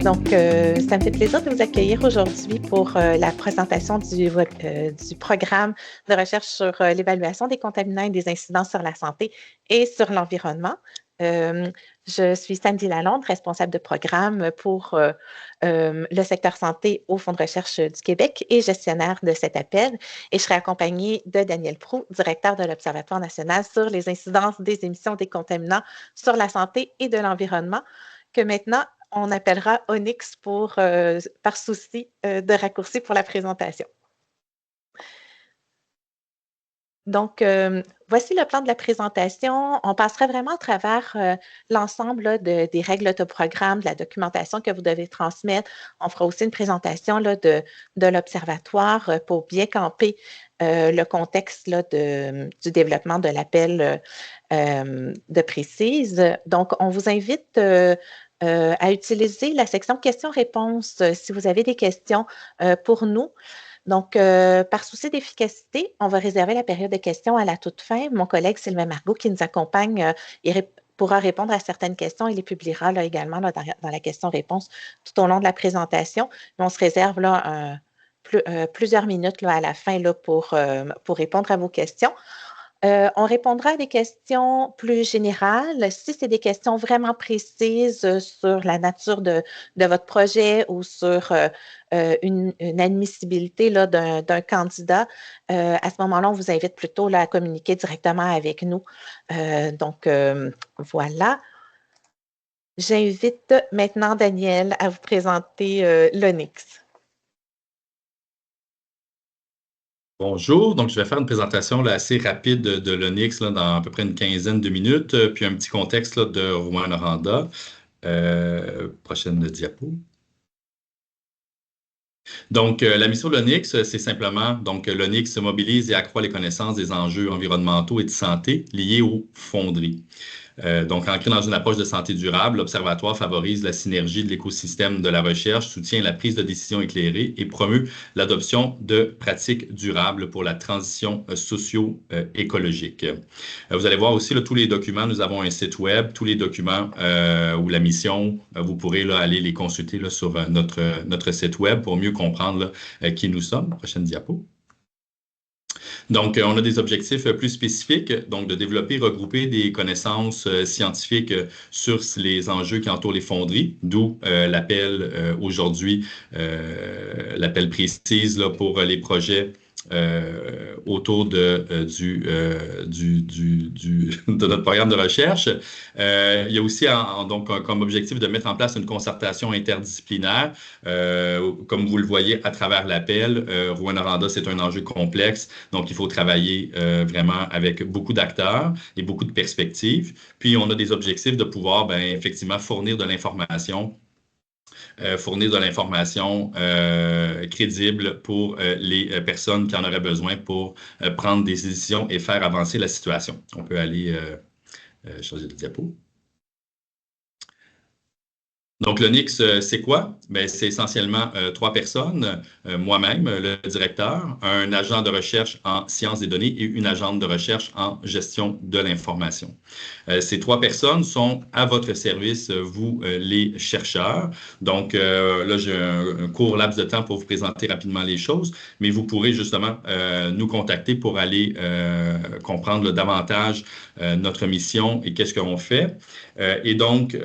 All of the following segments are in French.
Ça me fait plaisir de vous accueillir aujourd'hui pour la présentation du programme de recherche sur l'évaluation des contaminants et des incidences sur la santé et sur l'environnement. Je suis Sandy Lalonde, responsable de programme pour le secteur santé au Fonds de recherche du Québec et gestionnaire de cet appel. Et je serai accompagnée de Daniel Proulx, directeur de l'Observatoire national sur les incidences des émissions des contaminants sur la santé et de l'environnement, que maintenant on appellera Onyx par souci de raccourci pour la présentation. Donc, voici le plan de la présentation. On passera vraiment à travers l'ensemble des règles de programme, de la documentation que vous devez transmettre. On fera aussi une présentation de l'Observatoire pour bien camper le contexte du développement de l'appel de Précise. Donc, on vous invite à utiliser la section questions-réponses si vous avez des questions pour nous. Donc, par souci d'efficacité, on va réserver la période de questions à la toute fin. Mon collègue Sylvain Margot, qui nous accompagne, pourra répondre à certaines questions. Il les publiera également dans la question-réponse tout au long de la présentation. Mais on se réserve plusieurs minutes à la fin pour répondre à vos questions. On répondra à des questions plus générales. Si c'est des questions vraiment précises sur la nature de votre projet ou sur une admissibilité d'un candidat, à ce moment-là, on vous invite plutôt à communiquer directement avec nous. Voilà. J'invite maintenant Daniel à vous présenter l'Onyx. Bonjour, donc je vais faire une présentation assez rapide de l'Onyx dans à peu près une quinzaine de minutes, puis un petit contexte de Rouyn-Noranda. Prochaine diapo. Donc, la mission de l'Onyx, c'est simplement, donc l'Onyx mobilise et accroît les connaissances des enjeux environnementaux et de santé liés aux fonderies. Donc, ancré dans une approche de santé durable, l'Observatoire favorise la synergie de l'écosystème de la recherche, soutient la prise de décision éclairée et promeut l'adoption de pratiques durables pour la transition socio-écologique. Vous allez voir aussi tous les documents, nous avons un site web, tous les documents ou la mission, vous pourrez aller les consulter sur notre site web pour mieux comprendre qui nous sommes. Prochaine diapo. Donc, on a des objectifs plus spécifiques, donc de développer, regrouper des connaissances scientifiques sur les enjeux qui entourent les fonderies, d'où l'appel aujourd'hui, l'appel précise pour les projets autour de notre programme de recherche. Il y a aussi comme objectif de mettre en place une concertation interdisciplinaire. Comme vous le voyez à travers l'appel, Rouyn-Noranda, c'est un enjeu complexe, donc il faut travailler vraiment avec beaucoup d'acteurs et beaucoup de perspectives. Puis, on a des objectifs de pouvoir effectivement fournir de l'information crédible pour les personnes qui en auraient besoin pour prendre des décisions et faire avancer la situation. On peut aller changer de diapo. Donc, l'Onyx, c'est quoi? C'est essentiellement 3 personnes, moi-même, le directeur, un agent de recherche en sciences des données et une agente de recherche en gestion de l'information. Ces 3 personnes sont à votre service, vous, les chercheurs. Donc, là, j'ai un court laps de temps pour vous présenter rapidement les choses, mais vous pourrez justement nous contacter pour aller comprendre davantage notre mission et qu'est-ce qu'on fait. Et donc,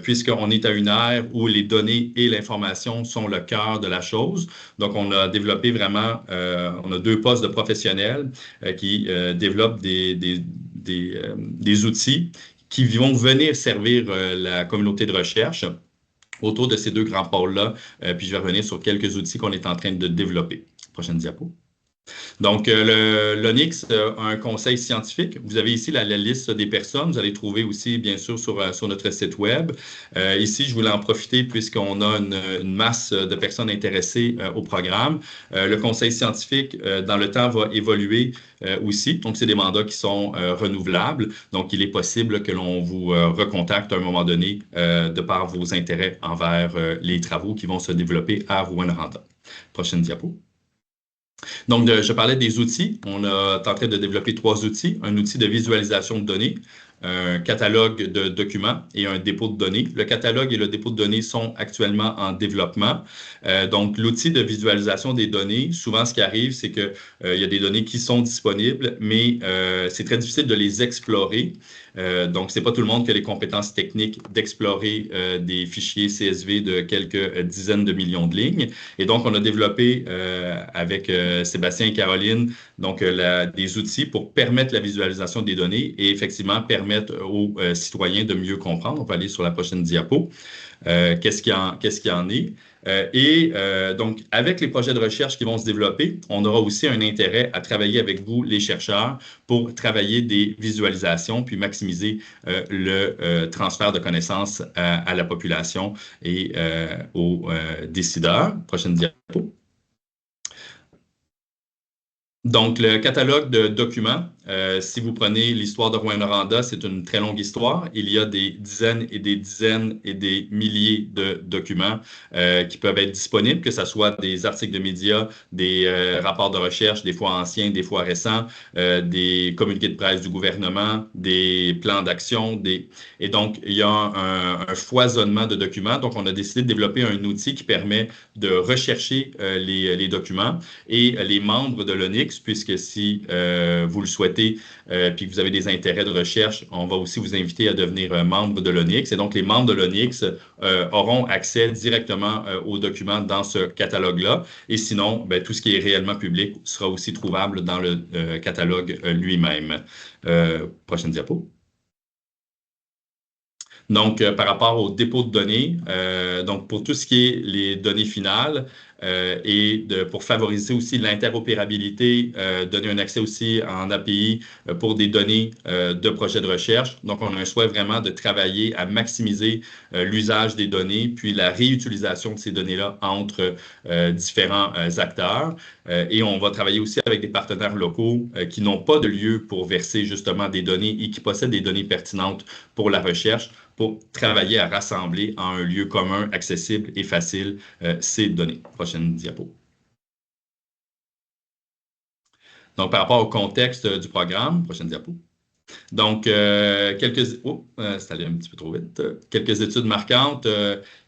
puisqu'on est à une ère où les données et l'information sont le cœur de la chose, donc on a développé vraiment, on a 2 postes de professionnels qui développent des outils qui vont venir servir la communauté de recherche autour de ces 2 grands pôles-là. Puis je vais revenir sur quelques outils qu'on est en train de développer. Prochaine diapo. Donc, l'Onyx a un conseil scientifique. Vous avez ici la liste des personnes. Vous allez trouver aussi, bien sûr, sur notre site web. Ici, je voulais en profiter puisqu'on a une masse de personnes intéressées au programme. Le conseil scientifique, dans le temps, va évoluer aussi. Donc, c'est des mandats qui sont renouvelables. Donc, il est possible que l'on vous recontacte à un moment donné de par vos intérêts envers les travaux qui vont se développer à Rouyn-Noranda. Prochaine diapo. Donc, je parlais des outils. On est en train de développer 3 outils. Un outil de visualisation de données, un catalogue de documents et un dépôt de données. Le catalogue et le dépôt de données sont actuellement en développement. Donc, l'outil de visualisation des données, souvent ce qui arrive, c'est qu'il y a des données qui sont disponibles, mais c'est très difficile de les explorer. Donc, ce n'est pas tout le monde qui a les compétences techniques d'explorer des fichiers CSV de quelques dizaines de millions de lignes. Et donc, on a développé avec Sébastien et Caroline donc, des outils pour permettre la visualisation des données et effectivement permettre aux citoyens de mieux comprendre. On va aller sur la prochaine diapo. Qu'est-ce qu'il y en est? Donc, avec les projets de recherche qui vont se développer, on aura aussi un intérêt à travailler avec vous, les chercheurs, pour travailler des visualisations, puis maximiser le transfert de connaissances à la population et aux décideurs. Prochaine diapo. Donc, le catalogue de documents, si vous prenez l'histoire de Rouyn-Noranda, c'est une très longue histoire. Il y a des dizaines et des milliers de documents qui peuvent être disponibles, que ce soit des articles de médias, des rapports de recherche, des fois anciens, des fois récents, des communiqués de presse du gouvernement, des plans d'action. Et donc, il y a un foisonnement de documents. Donc, on a décidé de développer un outil qui permet de rechercher les documents et les membres de l'ONIX, puisque si vous le souhaitez puis que vous avez des intérêts de recherche, on va aussi vous inviter à devenir membre de l'ONIX. Et donc, les membres de l'ONIX auront accès directement aux documents dans ce catalogue-là. Et sinon, bien, tout ce qui est réellement public sera aussi trouvable dans le catalogue lui-même. Prochaine diapo. Donc, par rapport au dépôt de données, donc pour tout ce qui est les données finales pour favoriser aussi l'interopérabilité, donner un accès aussi en API pour des données de projets de recherche. Donc, on a un souhait vraiment de travailler à maximiser l'usage des données, puis la réutilisation de ces données-là entre différents acteurs. Et on va travailler aussi avec des partenaires locaux qui n'ont pas de lieu pour verser justement des données et qui possèdent des données pertinentes pour la recherche, pour travailler à rassembler en un lieu commun, accessible et facile ces données. Prochaine diapo. Donc, par rapport au contexte du programme, prochaine diapo. Donc, c'est allé un petit peu trop vite. Quelques études marquantes.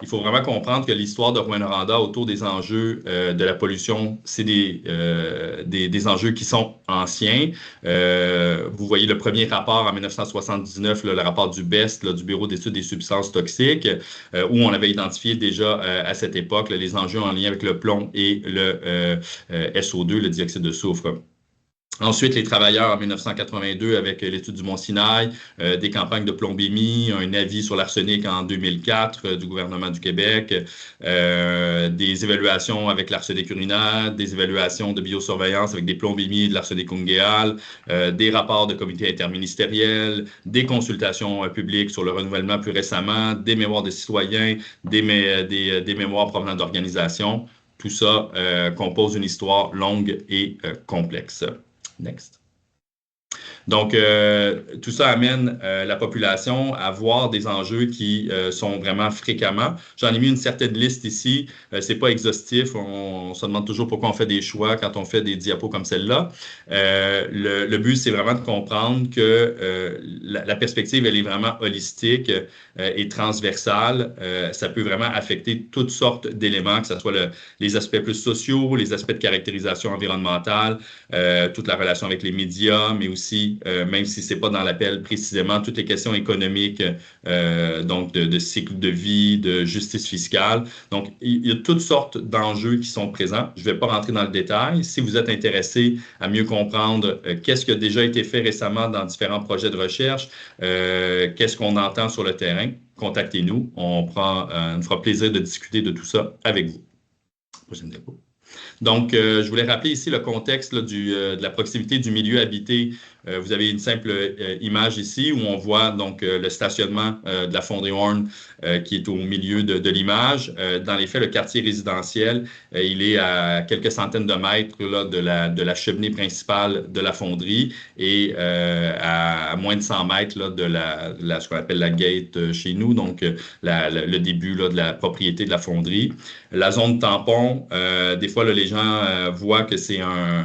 Il faut vraiment comprendre que l'histoire de Rouyn-Noranda autour des enjeux de la pollution, c'est des enjeux qui sont anciens. Vous voyez le premier rapport en 1979, le rapport du BEST, du Bureau d'études des substances toxiques, où on avait identifié déjà à cette époque les enjeux en lien avec le plomb et le SO2, le dioxyde de soufre. Ensuite, les travailleurs en 1982 avec l'étude du Mont-Sinaï, des campagnes de plombémie, un avis sur l'arsenic en 2004 du gouvernement du Québec, des évaluations avec l'arsenic urinaire, des évaluations de biosurveillance avec des plombémies de l'arsenic unguéal, des rapports de comités interministériels, des consultations publiques sur le renouvellement plus récemment, des mémoires de citoyens, des mémoires provenant d'organisations. Tout ça compose une histoire longue et complexe. Next. Donc, tout ça amène la population à voir des enjeux qui sont vraiment fréquemment. J'en ai mis une certaine liste ici. C'est pas exhaustif. On se demande toujours pourquoi on fait des choix quand on fait des diapos comme celle-là. Le but, c'est vraiment de comprendre que la perspective, elle est vraiment holistique et transversale. Ça peut vraiment affecter toutes sortes d'éléments, que ce soit les aspects plus sociaux, les aspects de caractérisation environnementale, toute la relation avec les médias, mais aussi même si ce n'est pas dans l'appel précisément, toutes les questions économiques, donc de cycle de vie, de justice fiscale. Donc, il y a toutes sortes d'enjeux qui sont présents. Je ne vais pas rentrer dans le détail. Si vous êtes intéressé à mieux comprendre qu'est-ce qui a déjà été fait récemment dans différents projets de recherche, qu'est-ce qu'on entend sur le terrain, contactez-nous. On nous fera plaisir de discuter de tout ça avec vous. Prochaine diapo. Donc, je voulais rappeler ici le contexte là, de la proximité du milieu habité. Vous avez une simple image ici où on voit donc le stationnement de la Fonderie Horn qui est au milieu de l'image. Dans les faits, le quartier résidentiel, il est à quelques centaines de mètres là, de la cheminée principale de la fonderie et à moins de 100 mètres là, de ce qu'on appelle la gate chez nous, donc le début là, de la propriété de la fonderie. La zone tampon, des fois, là, les gens voient que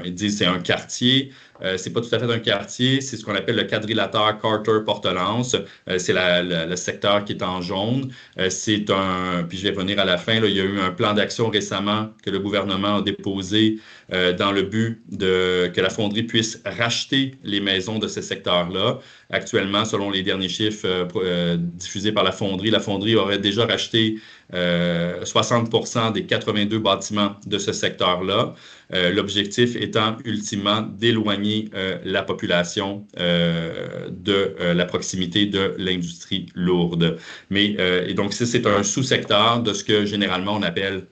ils disent c'est un quartier. C'est pas tout à fait un quartier, c'est ce qu'on appelle le quadrilatère Carter-Portelance. C'est le secteur qui est en jaune. Puis je vais revenir à la fin, là, il y a eu un plan d'action récemment que le gouvernement a déposé dans le but que la fonderie puisse racheter les maisons de ce secteur-là. Actuellement, selon les derniers chiffres diffusés par la fonderie aurait déjà racheté 60% des 82 bâtiments de ce secteur-là. L'objectif étant ultimement d'éloigner la population de la proximité de l'industrie lourde. Et donc, c'est un sous-secteur de ce que généralement on appelle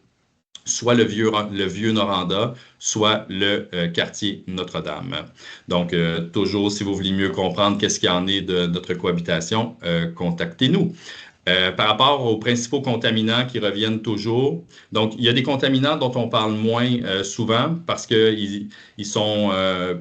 soit le vieux Noranda, soit le quartier Notre-Dame. Donc, toujours, si vous voulez mieux comprendre qu'est-ce qu'il y en est de notre cohabitation, contactez-nous. Par rapport aux principaux contaminants qui reviennent toujours, donc il y a des contaminants dont on parle moins souvent parce qu'ils sont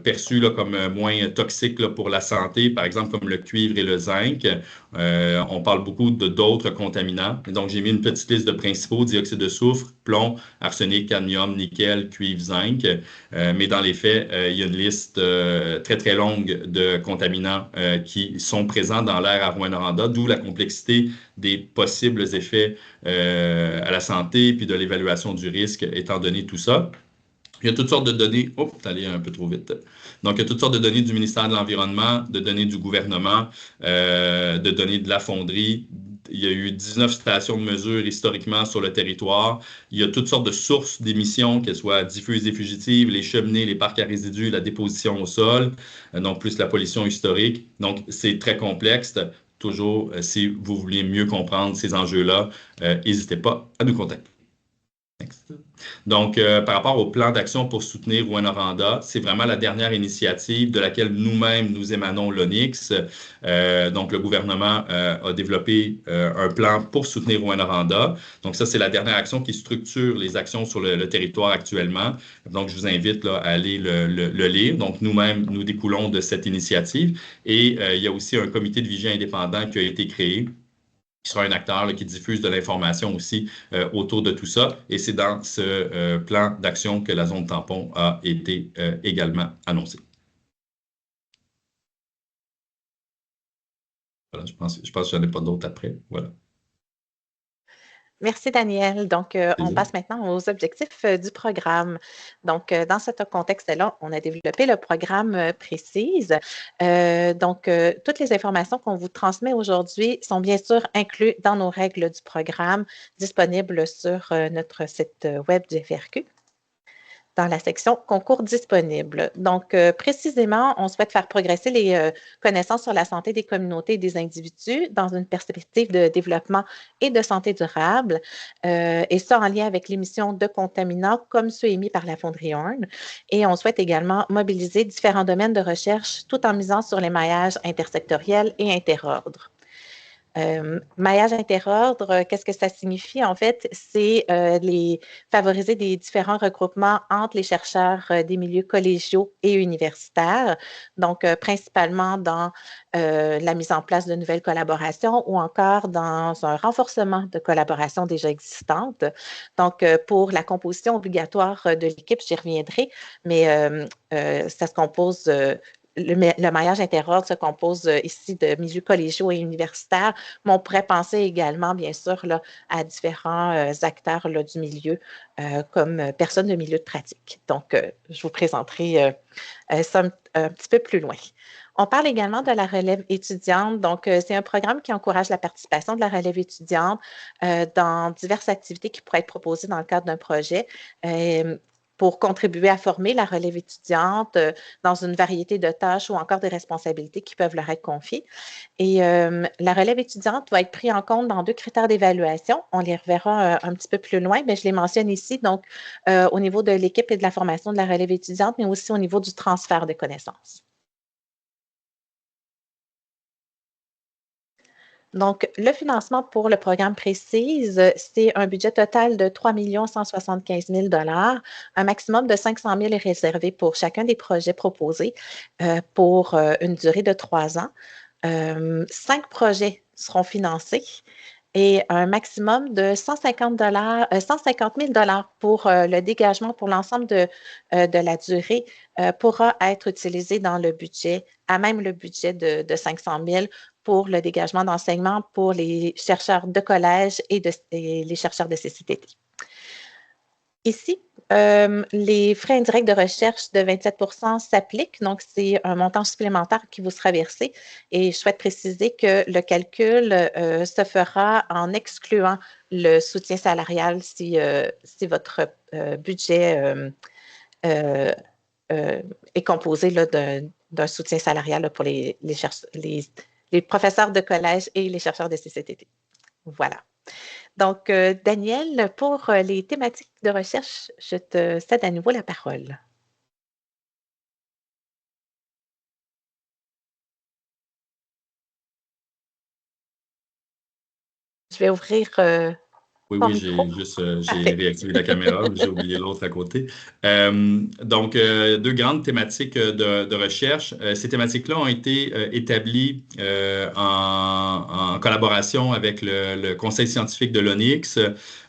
perçus là, comme moins toxiques là, pour la santé, par exemple comme le cuivre et le zinc. On parle beaucoup d'autres contaminants. Et donc, j'ai mis une petite liste de principaux: dioxyde de soufre, plomb, arsenic, cadmium, nickel, cuivre, zinc. Mais dans les faits, il y a une liste très, très longue de contaminants qui sont présents dans l'air à Rouyn-Noranda, d'où la complexité des possibles effets à la santé, puis de l'évaluation du risque, étant donné tout ça. Il y a toutes sortes de données. Oh, c'est allé un peu trop vite. Donc, il y a toutes sortes de données du ministère de l'Environnement, de données du gouvernement, de données de la fonderie. Il y a eu 19 stations de mesure historiquement sur le territoire. Il y a toutes sortes de sources d'émissions, qu'elles soient diffuses et fugitives, les cheminées, les parcs à résidus, la déposition au sol, donc plus la pollution historique. Donc, c'est très complexe. Toujours, si vous voulez mieux comprendre ces enjeux-là, n'hésitez pas à nous contacter. Next. Donc, par rapport au plan d'action pour soutenir Rouyn-Noranda, c'est vraiment la dernière initiative de laquelle nous-mêmes, nous émanons l'ONIX. Donc, le gouvernement a développé un plan pour soutenir Rouyn-Noranda. Donc, ça, c'est la dernière action qui structure les actions sur le territoire actuellement. Donc, je vous invite là, à aller le lire. Donc, nous-mêmes, nous découlons de cette initiative. Et il y a aussi un comité de vigie indépendant qui a été créé, qui sera un acteur là, qui diffuse de l'information aussi autour de tout ça. Et c'est dans ce plan d'action que la zone tampon a été également annoncée. Voilà, je pense que je n'en ai pas d'autres après. Voilà. Merci, Daniel. Donc, on passe maintenant aux objectifs du programme. Donc, dans ce contexte-là, on a développé le programme Précise. Donc, toutes les informations qu'on vous transmet aujourd'hui sont bien sûr incluses dans nos règles du programme disponibles sur notre site web du FRQ, dans la section concours disponibles. Donc, précisément, on souhaite faire progresser les connaissances sur la santé des communautés et des individus dans une perspective de développement et de santé durable, et ça en lien avec l'émission de contaminants comme ceux émis par la fonderie Horn. Et on souhaite également mobiliser différents domaines de recherche tout en misant sur les maillages intersectoriels et interordres. Maillage interordre, qu'est-ce que ça signifie? En fait, c'est favoriser des différents regroupements entre les chercheurs des milieux collégiaux et universitaires, donc principalement dans la mise en place de nouvelles collaborations ou encore dans un renforcement de collaborations déjà existantes. Donc, pour la composition obligatoire de l'équipe, j'y reviendrai, mais ça se compose le maillage interordre se compose ici de milieux collégiaux et universitaires, mais on pourrait penser également, bien sûr, là, à différents acteurs là, du milieu comme personnes de milieu de pratique. Donc, je vous présenterai ça un petit peu plus loin. On parle également de la relève étudiante. Donc, c'est un programme qui encourage la participation de la relève étudiante dans diverses activités qui pourraient être proposées dans le cadre d'un projet. Pour contribuer à former la relève étudiante dans une variété de tâches ou encore des responsabilités qui peuvent leur être confiées. Et la relève étudiante va être prise en compte dans 2 critères d'évaluation. On les reverra un petit peu plus loin, mais je les mentionne ici, donc au niveau de l'équipe et de la formation de la relève étudiante, mais aussi au niveau du transfert de connaissances. Donc, le financement pour le programme Précise, c'est un budget total de 3 175 000 $. Un maximum de 500 000 est réservé pour chacun des projets proposés pour une durée de 3 ans. 5 projets seront financés et un maximum de 150 000 $ pour le dégagement pour l'ensemble de la durée pourra être utilisé dans le budget, à même le budget de 500 000 pour le dégagement d'enseignement pour les chercheurs de collège et les chercheurs de CCTT. Ici, les frais indirects de recherche de 27 % s'appliquent, donc c'est un montant supplémentaire qui vous sera versé. Et je souhaite préciser que le calcul se fera en excluant le soutien salarial si votre budget est composé d'un soutien salarial là, pour les professeurs de collège et les chercheurs de CCTT. Voilà. Donc, Daniel, pour les thématiques de recherche, je te cède à nouveau la parole. Je vais ouvrir Oui, j'ai réactivé la caméra, j'ai oublié l'autre à côté. Donc, deux grandes thématiques de recherche. Ces thématiques-là ont été établies en collaboration avec le Conseil scientifique de l'ONIX,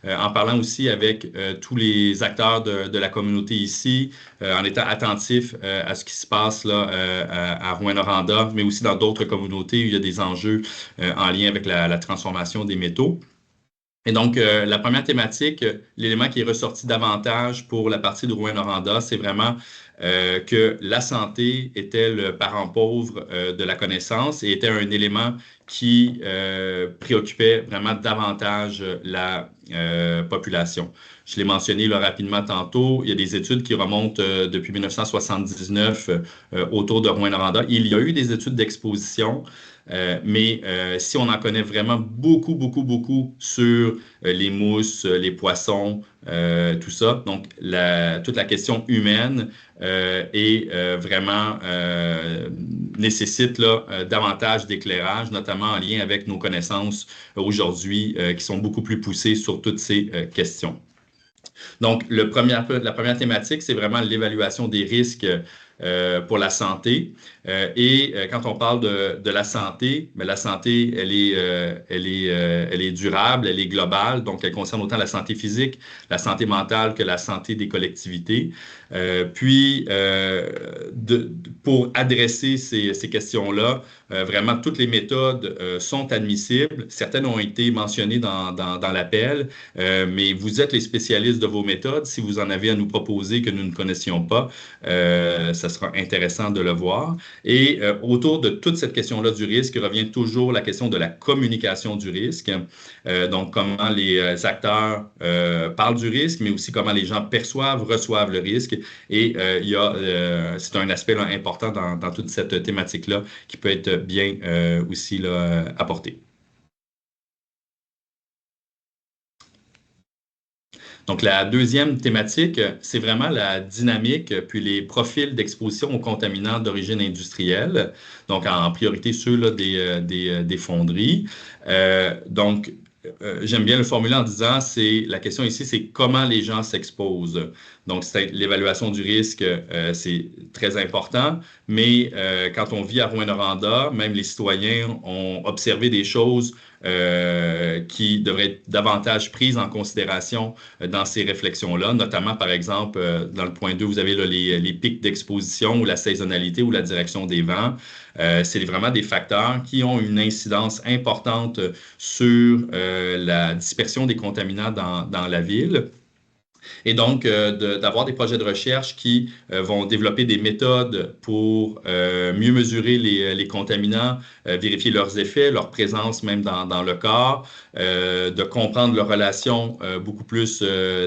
en parlant aussi avec tous les acteurs de la communauté ici, en étant attentifs à ce qui se passe là, à Rouyn-Noranda, mais aussi dans d'autres communautés où il y a des enjeux en lien avec la transformation des métaux. Et donc, la première thématique, l'élément qui est ressorti davantage pour la partie de Rouyn-Noranda, c'est vraiment que la santé était le parent pauvre de la connaissance et était un élément qui préoccupait vraiment davantage la population. Je l'ai mentionné là, rapidement tantôt, il y a des études qui remontent depuis 1979 autour de Rouyn-Noranda. Il y a eu des études d'exposition, mais si on en connaît vraiment beaucoup sur les mousses, les poissons, tout ça, donc toute la question humaine vraiment nécessite là, davantage d'éclairage, notamment en lien avec nos connaissances aujourd'hui qui sont beaucoup plus poussées sur toutes ces questions. Donc, la première thématique, c'est vraiment l'évaluation des risques pour la santé. Quand on parle de la santé, mais la santé, elle est durable, elle est globale, donc elle concerne autant la santé physique, la santé mentale que la santé des collectivités. Pour adresser ces questions-là, vraiment, toutes les méthodes sont admissibles. Certaines ont été mentionnées dans l'appel, mais vous êtes les spécialistes de vos méthodes. Si vous en avez à nous proposer que nous ne connaissions pas, ça sera intéressant de le voir. Et autour de toute cette question-là du risque revient toujours la question de la communication du risque. Donc, comment les acteurs parlent du risque, mais aussi comment les gens reçoivent le risque. Et c'est un aspect là, important dans toute cette thématique-là qui peut être bien aussi là, apporté. Donc, la deuxième thématique, c'est vraiment la dynamique puis les profils d'exposition aux contaminants d'origine industrielle, donc en priorité ceux là, des fonderies. J'aime bien le formuler en disant, la question ici, c'est comment les gens s'exposent. Donc, l'évaluation du risque, c'est très important, mais quand on vit à Rouyn-Noranda, même les citoyens ont observé des choses qui devraient être davantage prises en considération dans ces réflexions-là, notamment, par exemple, dans le point 2, vous avez là, les pics d'exposition ou la saisonnalité ou la direction des vents. C'est vraiment des facteurs qui ont une incidence importante sur la dispersion des contaminants dans la ville. Et donc, d'avoir des projets de recherche qui vont développer des méthodes pour mieux mesurer les contaminants, vérifier leurs effets, leur présence même dans le corps, de comprendre leurs relations beaucoup plus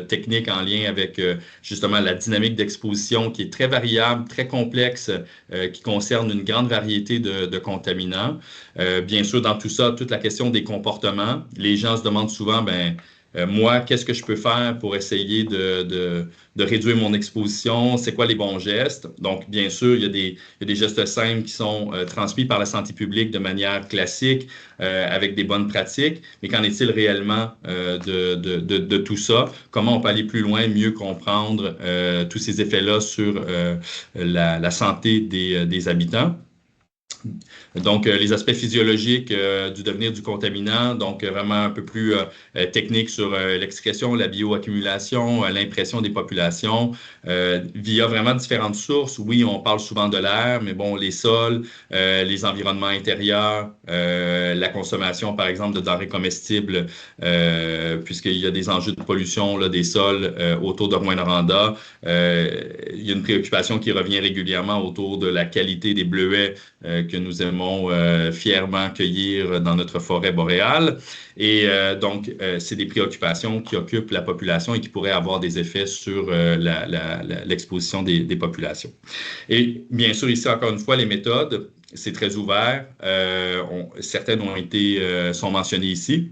techniques en lien avec justement la dynamique d'exposition qui est très variable, très complexe, qui concerne une grande variété de contaminants. Bien sûr, dans tout ça, toute la question des comportements. Les gens se demandent souvent, moi, qu'est-ce que je peux faire pour essayer de réduire mon exposition? C'est quoi les bons gestes? Donc, bien sûr, il y a des gestes simples qui sont transmis par la santé publique de manière classique, avec des bonnes pratiques. Mais qu'en est-il réellement de tout ça? Comment on peut aller plus loin, mieux comprendre tous ces effets-là sur la santé des habitants? Donc, les aspects physiologiques du devenir du contaminant, donc vraiment un peu plus technique sur l'excrétion, la bioaccumulation, l'impression des populations, via vraiment différentes sources. Oui, on parle souvent de l'air, mais bon, les sols, les environnements intérieurs, la consommation, par exemple, de denrées comestibles, puisqu'il y a des enjeux de pollution là, des sols autour de Rouyn-Noranda. Il y a une préoccupation qui revient régulièrement autour de la qualité des bleuets que nous aimons fièrement cueillir dans notre forêt boréale. Et donc, c'est des préoccupations qui occupent la population et qui pourraient avoir des effets sur l'exposition des populations. Et bien sûr, ici, encore une fois, les méthodes, c'est très ouvert. Certaines sont mentionnées ici,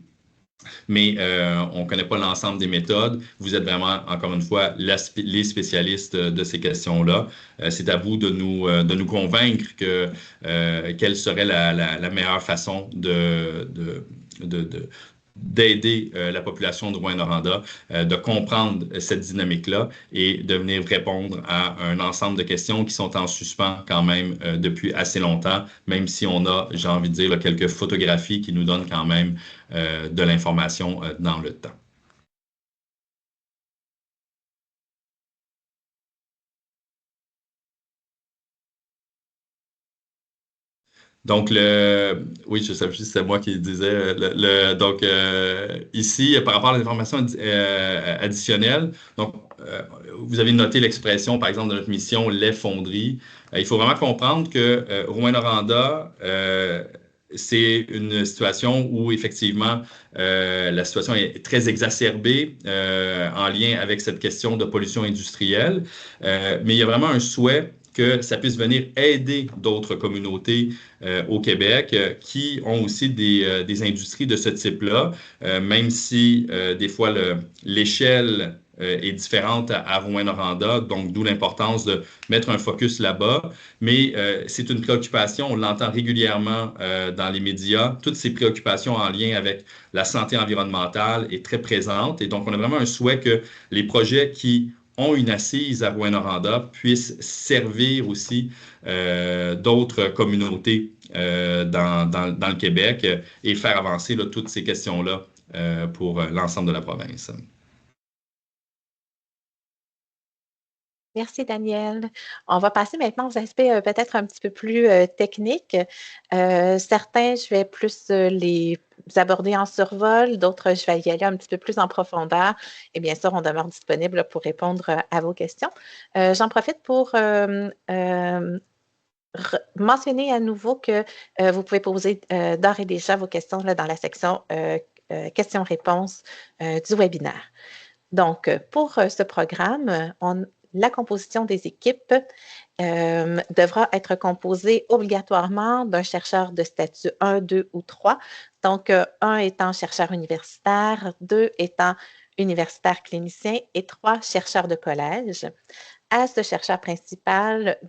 mais on ne connaît pas l'ensemble des méthodes. Vous êtes vraiment, encore une fois, les spécialistes de ces questions-là. C'est à vous de nous convaincre quelle serait la meilleure façon d'aider la population de Rouyn-Noranda, de comprendre cette dynamique-là et de venir répondre à un ensemble de questions qui sont en suspens quand même depuis assez longtemps, même si on a, j'ai envie de dire, là, quelques photographies qui nous donnent quand même de l'information dans le temps. Donc, oui, je sais plus si c'est moi qui disais. Donc, ici, par rapport à l'information additionnelle, donc, vous avez noté l'expression, par exemple, de notre mission, les fonderies. Il faut vraiment comprendre que Rouyn-Noranda, c'est une situation où, effectivement, la situation est très exacerbée en lien avec cette question de pollution industrielle. Mais il y a vraiment un souhait que ça puisse venir aider d'autres communautés au Québec qui ont aussi des industries de ce type-là, même si des fois l'échelle est différente à Rouyn-Noranda, donc d'où l'importance de mettre un focus là-bas. Mais c'est une préoccupation, on l'entend régulièrement dans les médias. Toutes ces préoccupations en lien avec la santé environnementale est très présente. Et donc, on a vraiment un souhait que les projets qui ont une assise à Rouyn-Noranda puissent servir aussi d'autres communautés dans le Québec et faire avancer là, toutes ces questions-là pour l'ensemble de la province. Merci, Daniel. On va passer maintenant aux aspects peut-être un petit peu plus techniques. Certains, je vais plus les aborder en survol, d'autres, je vais y aller un petit peu plus en profondeur. Et bien sûr, on demeure disponible pour répondre à vos questions. J'en profite pour mentionner à nouveau que vous pouvez poser d'ores et déjà vos questions là, dans la section questions-réponses du webinaire. Donc, pour ce programme, la composition des équipes devra être composée obligatoirement d'un chercheur de statut 1, 2 ou 3. Donc, 1 étant chercheur universitaire, 2 étant universitaire clinicien et 3 chercheurs de collège. À ce chercheur principal,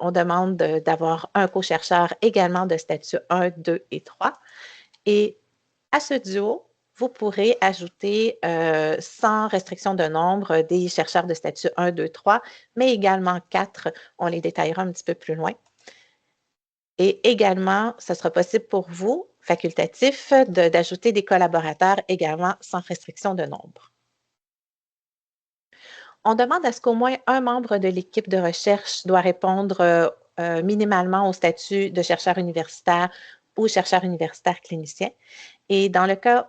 on demande d'avoir un co-chercheur également de statut 1, 2 et 3. Et à ce duo, vous pourrez ajouter sans restriction de nombre des chercheurs de statut 1, 2, 3, mais également 4. On les détaillera un petit peu plus loin. Et également, ce sera possible pour vous, facultatif, d'ajouter des collaborateurs également sans restriction de nombre. On demande à ce qu'au moins un membre de l'équipe de recherche doit répondre minimalement au statut de chercheur universitaire ou chercheur universitaire clinicien. Et dans le cas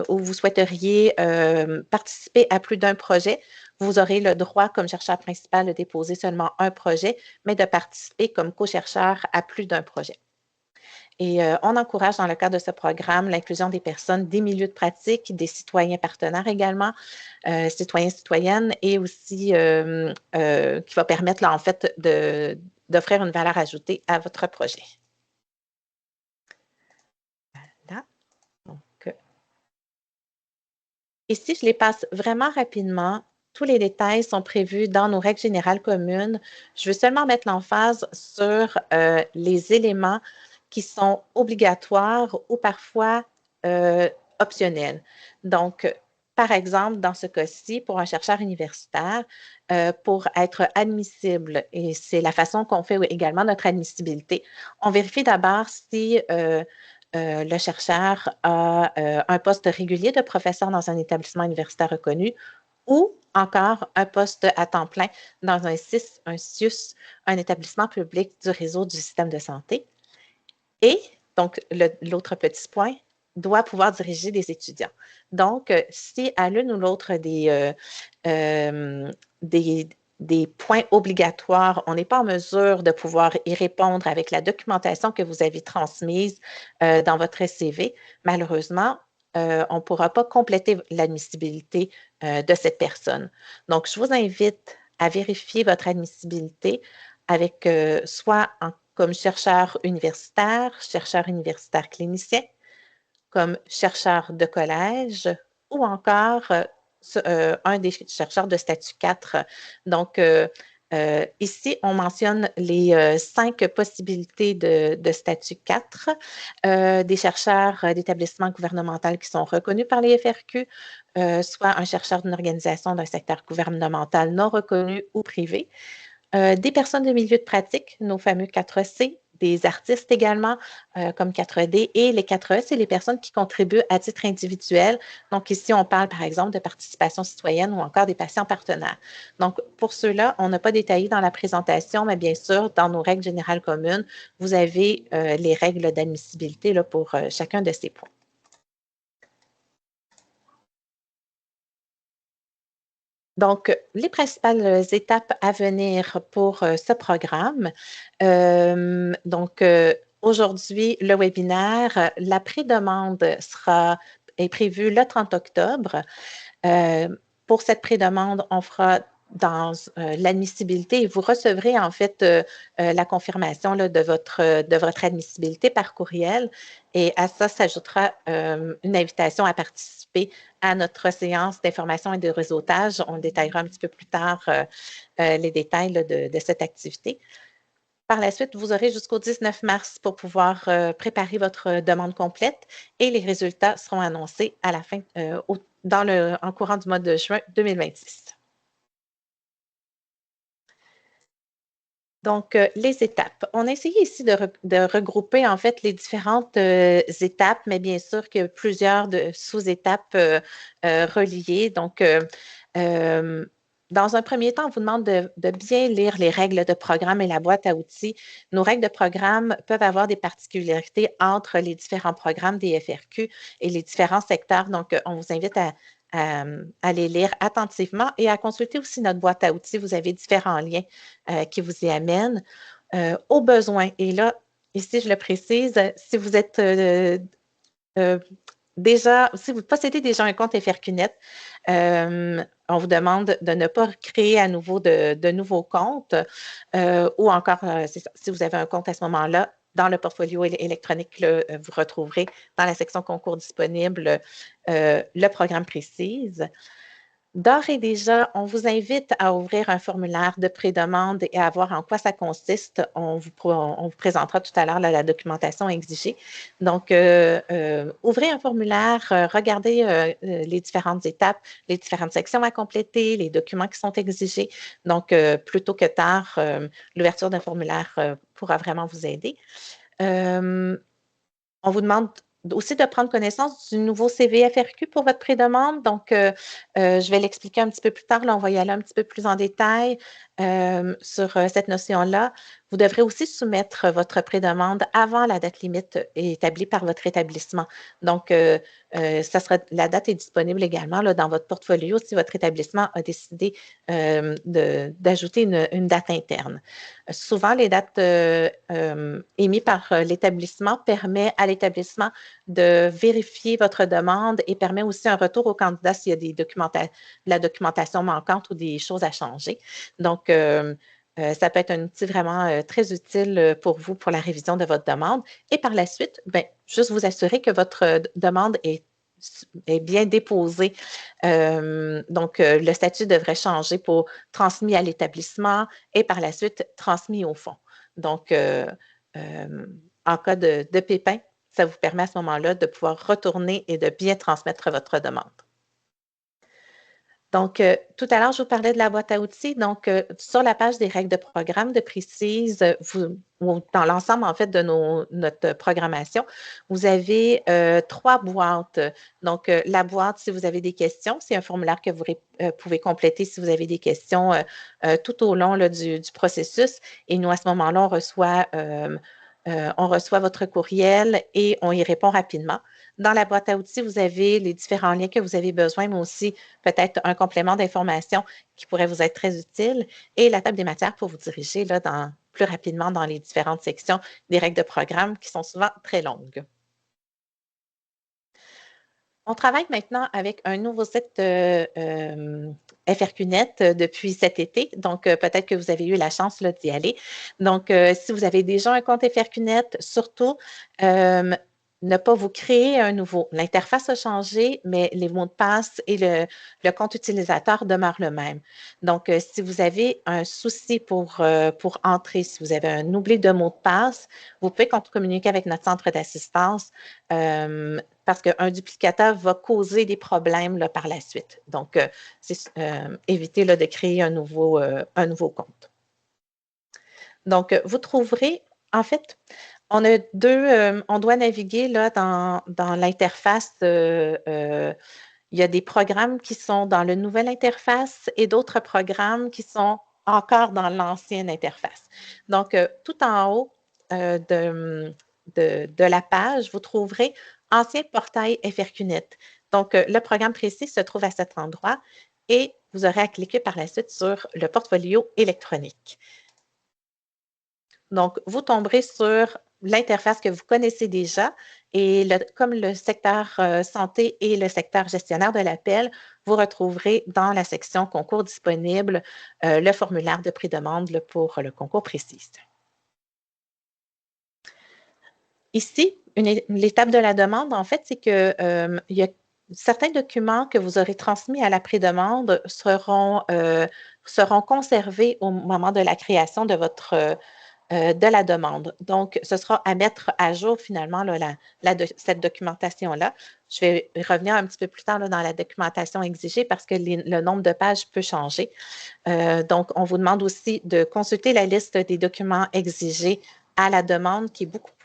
où vous souhaiteriez participer à plus d'un projet, vous aurez le droit, comme chercheur principal, de déposer seulement un projet, mais de participer comme co-chercheur à plus d'un projet. Et on encourage dans le cadre de ce programme l'inclusion des personnes des milieux de pratique, des citoyens partenaires également, citoyens, citoyennes, et aussi qui va permettre là, en fait d'offrir une valeur ajoutée à votre projet. Voilà. Donc, ici, je les passe vraiment rapidement. Tous les détails sont prévus dans nos règles générales communes. Je veux seulement mettre l'emphase sur les éléments qui sont obligatoires ou parfois optionnels. Donc, par exemple, dans ce cas-ci, pour un chercheur universitaire, pour être admissible, et c'est la façon qu'on fait également notre admissibilité, on vérifie d'abord si le chercheur a un poste régulier de professeur dans un établissement universitaire reconnu ou encore un poste à temps plein dans un CIS, un CIUS, un établissement public du réseau du système de santé. Et donc, l'autre petit point, doit pouvoir diriger des étudiants. Donc, si à l'une ou l'autre des points obligatoires, on n'est pas en mesure de pouvoir y répondre avec la documentation que vous avez transmise dans votre CV, malheureusement, on ne pourra pas compléter l'admissibilité de cette personne. Donc, je vous invite à vérifier votre admissibilité avec soit comme chercheur universitaire clinicien, comme chercheur de collège ou encore un des chercheurs de statut 4. Donc, ici, on mentionne les 5 possibilités de statut 4 des chercheurs d'établissements gouvernementaux qui sont reconnus par les FRQ, soit un chercheur d'une organisation d'un secteur gouvernemental non reconnu ou privé, des personnes de milieu de pratique, nos fameux 4C, des artistes également, comme 4D, et les 4E, c'est les personnes qui contribuent à titre individuel. Donc, ici, on parle, par exemple, de participation citoyenne ou encore des patients partenaires. Donc, pour ceux-là, on n'a pas détaillé dans la présentation, mais bien sûr, dans nos règles générales communes, vous avez les règles d'admissibilité pour chacun de ces points. Donc, les principales étapes à venir pour ce programme. Aujourd'hui, le webinaire, la pré-demande est prévue le 30 octobre. Pour cette pré-demande, on fera dans l'admissibilité et vous recevrez en fait la confirmation là, de votre admissibilité par courriel. Et à ça s'ajoutera une invitation à participer à notre séance d'information et de réseautage. On détaillera un petit peu plus tard les détails là, de cette activité. Par la suite, vous aurez jusqu'au 19 mars pour pouvoir préparer votre demande complète et les résultats seront annoncés à la fin, en courant du mois de juin 2026. Donc, les étapes. On a essayé ici de regrouper en fait les différentes étapes, mais bien sûr qu'il y a plusieurs sous-étapes reliées. Donc, dans un premier temps, on vous demande de bien lire les règles de programme et la boîte à outils. Nos règles de programme peuvent avoir des particularités entre les différents programmes des FRQ et les différents secteurs. Donc, on vous invite à les lire attentivement et à consulter aussi notre boîte à outils. Vous avez différents liens qui vous y amènent. Au besoin, et là, ici, je le précise, si vous êtes si vous possédez déjà un compte FRQNet, on vous demande de ne pas créer à nouveau de nouveaux comptes ou encore, si vous avez un compte à ce moment-là, dans le portfolio électronique, là, vous retrouverez dans la section concours disponible le programme précise. D'ores et déjà, on vous invite à ouvrir un formulaire de pré-demande et à voir en quoi ça consiste. On vous présentera tout à l'heure la documentation exigée. Donc, ouvrez un formulaire, regardez les différentes étapes, les différentes sections à compléter, les documents qui sont exigés. Donc, plus tôt que tard, l'ouverture d'un formulaire pourra vraiment vous aider. On vous demande aussi de prendre connaissance du nouveau CV FRQ pour votre pré-demande. Donc, je vais l'expliquer un petit peu plus tard. Là, on va y aller un petit peu plus en détail sur cette notion-là. Vous devrez aussi soumettre votre pré-demande avant la date limite établie par votre établissement. Donc, la date est disponible également là, dans votre portfolio si votre établissement a décidé d'ajouter une date interne. Souvent, les dates émises par l'établissement permettent à l'établissement de vérifier votre demande et permet aussi un retour au candidat s'il y a de la documentation manquante ou des choses à changer. Donc, ça peut être un outil vraiment très utile pour vous pour la révision de votre demande. Et par la suite, juste vous assurer que votre demande est bien déposée. Donc, le statut devrait changer pour transmis à l'établissement et par la suite transmis au fonds. Donc, en cas de pépin, ça vous permet à ce moment-là de pouvoir retourner et de bien transmettre votre demande. Donc, tout à l'heure, je vous parlais de la boîte à outils. Donc, sur la page des règles de programme de Précise, ou dans l'ensemble, en fait, de notre programmation, vous avez 3 boîtes. Donc, la boîte, si vous avez des questions, c'est un formulaire que vous pouvez compléter si vous avez des questions tout au long là, du processus. Et nous, à ce moment-là, on reçoit votre courriel et on y répond rapidement. Dans la boîte à outils, vous avez les différents liens que vous avez besoin, mais aussi peut-être un complément d'information qui pourrait vous être très utile et la table des matières pour vous diriger là, plus rapidement dans les différentes sections des règles de programme qui sont souvent très longues. On travaille maintenant avec un nouveau site FRQNet depuis cet été, donc peut-être que vous avez eu la chance d'y aller. Donc, si vous avez déjà un compte FRQNet, surtout, ne pas vous créer un nouveau. L'interface a changé, mais les mots de passe et le compte utilisateur demeurent le même. Donc, si vous avez un souci pour entrer, si vous avez un oubli de mot de passe, vous pouvez communiquer avec notre centre d'assistance parce qu'un duplicateur va causer des problèmes là, par la suite. Donc, évitez là, de créer un nouveau compte. Donc, vous trouverez, en fait, on a on doit naviguer là, dans l'interface. Il y a des programmes qui sont dans la nouvelle interface et d'autres programmes qui sont encore dans l'ancienne interface. Donc, tout en haut de la page, vous trouverez Ancien portail FRQNet. Donc, le programme précis se trouve à cet endroit et vous aurez à cliquer par la suite sur le portfolio électronique. Donc, vous tomberez sur l'interface que vous connaissez déjà et comme le secteur santé et le secteur gestionnaire de l'appel, vous retrouverez dans la section concours disponible le formulaire de pré-demande pour le concours précis. Ici, l'étape de la demande, en fait, c'est que il y a certains documents que vous aurez transmis à la pré-demande seront conservés au moment de la création de de la demande. Donc, ce sera à mettre à jour finalement là, cette documentation-là. Je vais revenir un petit peu plus tard là, dans la documentation exigée parce que le nombre de pages peut changer. Donc, on vous demande aussi de consulter la liste des documents exigés à la demande,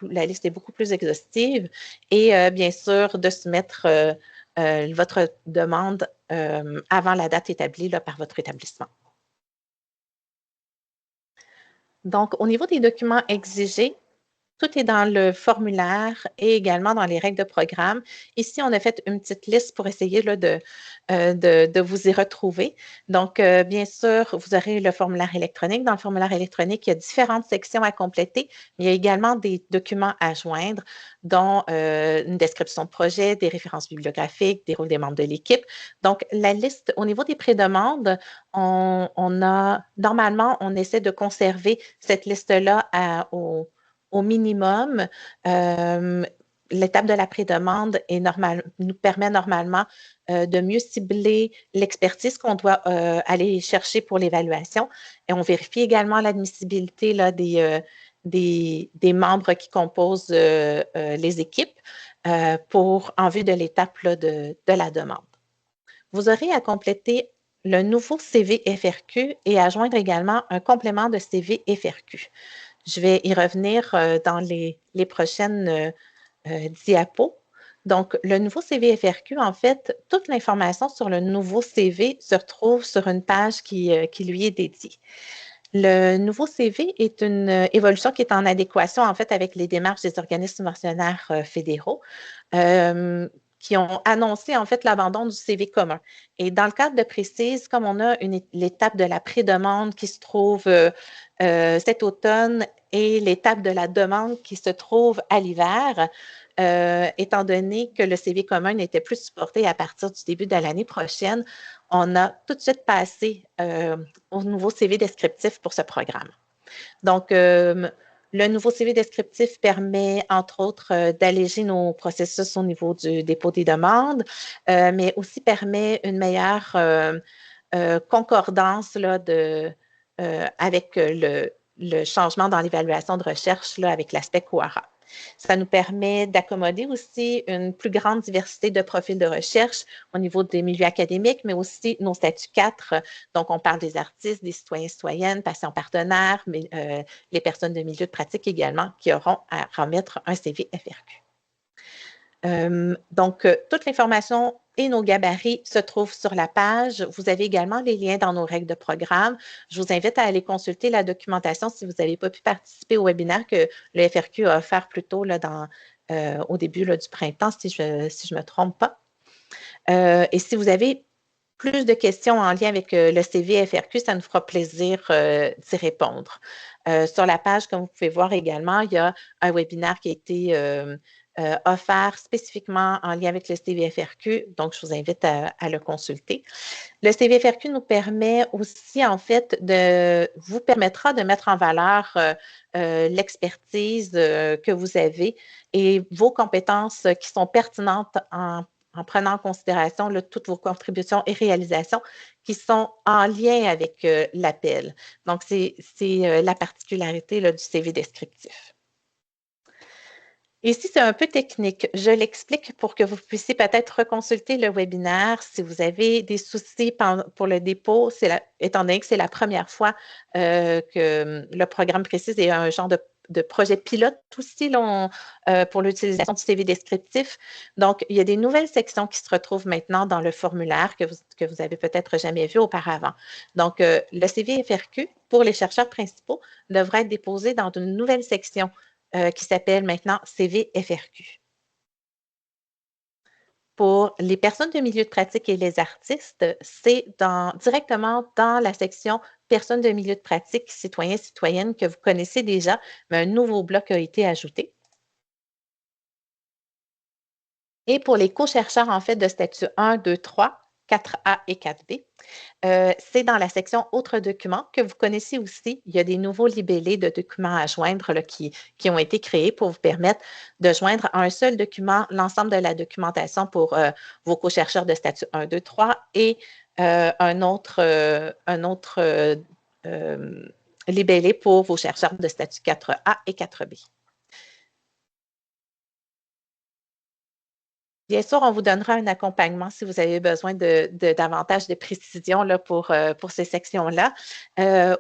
la liste est beaucoup plus exhaustive, et bien sûr, de soumettre votre demande avant la date établie là, par votre établissement. Donc, au niveau des documents exigés, tout est dans le formulaire et également dans les règles de programme. Ici, on a fait une petite liste pour essayer là, de vous y retrouver. Donc, bien sûr, vous aurez le formulaire électronique. Dans le formulaire électronique, il y a différentes sections à compléter, mais il y a également des documents à joindre, dont une description de projet, des références bibliographiques, des rôles des membres de l'équipe. Donc, la liste, au niveau des prédemandes, normalement, on essaie de conserver cette liste-là au minimum. L'étape de la pré-demande nous permet normalement de mieux cibler l'expertise qu'on doit aller chercher pour l'évaluation. Et on vérifie également l'admissibilité des membres qui composent les équipes en vue de l'étape de la demande. Vous aurez à compléter le nouveau CV FRQ et à joindre également un complément de CV FRQ. Je vais y revenir dans les prochaines diapos. Donc, le nouveau CV FRQ, en fait, toute l'information sur le nouveau CV se retrouve sur une page qui lui est dédiée. Le nouveau CV est une évolution qui est en adéquation, en fait, avec les démarches des organismes subventionnaires fédéraux qui ont annoncé, en fait, l'abandon du CV commun. Et dans le cadre de Précise, comme on a l'étape de la pré-demande qui se trouve cet automne et l'étape de la demande qui se trouve à l'hiver, étant donné que le CV commun n'était plus supporté à partir du début de l'année prochaine, on a tout de suite passé au nouveau CV descriptif pour ce programme. Donc, le nouveau CV descriptif permet, entre autres, d'alléger nos processus au niveau du dépôt des demandes, mais aussi permet une meilleure concordance là, avec le changement dans l'évaluation de recherche là, avec l'aspect Quora. Ça nous permet d'accommoder aussi une plus grande diversité de profils de recherche au niveau des milieux académiques, mais aussi nos statuts 4. Donc, on parle des artistes, des citoyens, citoyennes, patients partenaires, mais les personnes de milieu de pratique également qui auront à remettre un CV FRQ. Donc, toute l'information et nos gabarits se trouvent sur la page. Vous avez également les liens dans nos règles de programme. Je vous invite à aller consulter la documentation si vous n'avez pas pu participer au webinaire que le FRQ a offert plus tôt là, au début là, du printemps, si je ne me trompe pas. Et si vous avez plus de questions en lien avec le CV FRQ, ça nous fera plaisir d'y répondre. Sur la page, comme vous pouvez voir également, il y a un webinaire qui a été offert spécifiquement en lien avec le CVFRQ, donc je vous invite à le consulter. Le CVFRQ nous permet aussi, en fait, vous permettra de mettre en valeur l'expertise que vous avez et vos compétences qui sont pertinentes en prenant en considération là, toutes vos contributions et réalisations qui sont en lien avec l'appel. Donc, c'est la particularité là, du CV descriptif. Ici, c'est un peu technique. Je l'explique pour que vous puissiez peut-être reconsulter le webinaire si vous avez des soucis pour le dépôt, étant donné que c'est la première fois que le programme précise et un genre de projet pilote aussi là, pour l'utilisation du CV descriptif. Donc, il y a des nouvelles sections qui se retrouvent maintenant dans le formulaire que vous avez peut-être jamais vu auparavant. Donc, le CV FRQ pour les chercheurs principaux devrait être déposé dans une nouvelle section qui s'appelle maintenant CV FRQ. Pour les personnes de milieu de pratique et les artistes, c'est directement dans la section personnes de milieu de pratique, citoyens, citoyennes que vous connaissez déjà, mais un nouveau bloc a été ajouté. Et pour les co-chercheurs, en fait, de statut 1, 2, 3, 4A et 4B, c'est dans la section Autres documents que vous connaissez aussi. Il y a des nouveaux libellés de documents à joindre là, qui ont été créés pour vous permettre de joindre à un seul document l'ensemble de la documentation pour vos co-chercheurs de statut 1, 2, 3 et un autre libellé pour vos chercheurs de statut 4A et 4B. Bien sûr, on vous donnera un accompagnement si vous avez besoin de davantage de précision là, pour ces sections-là.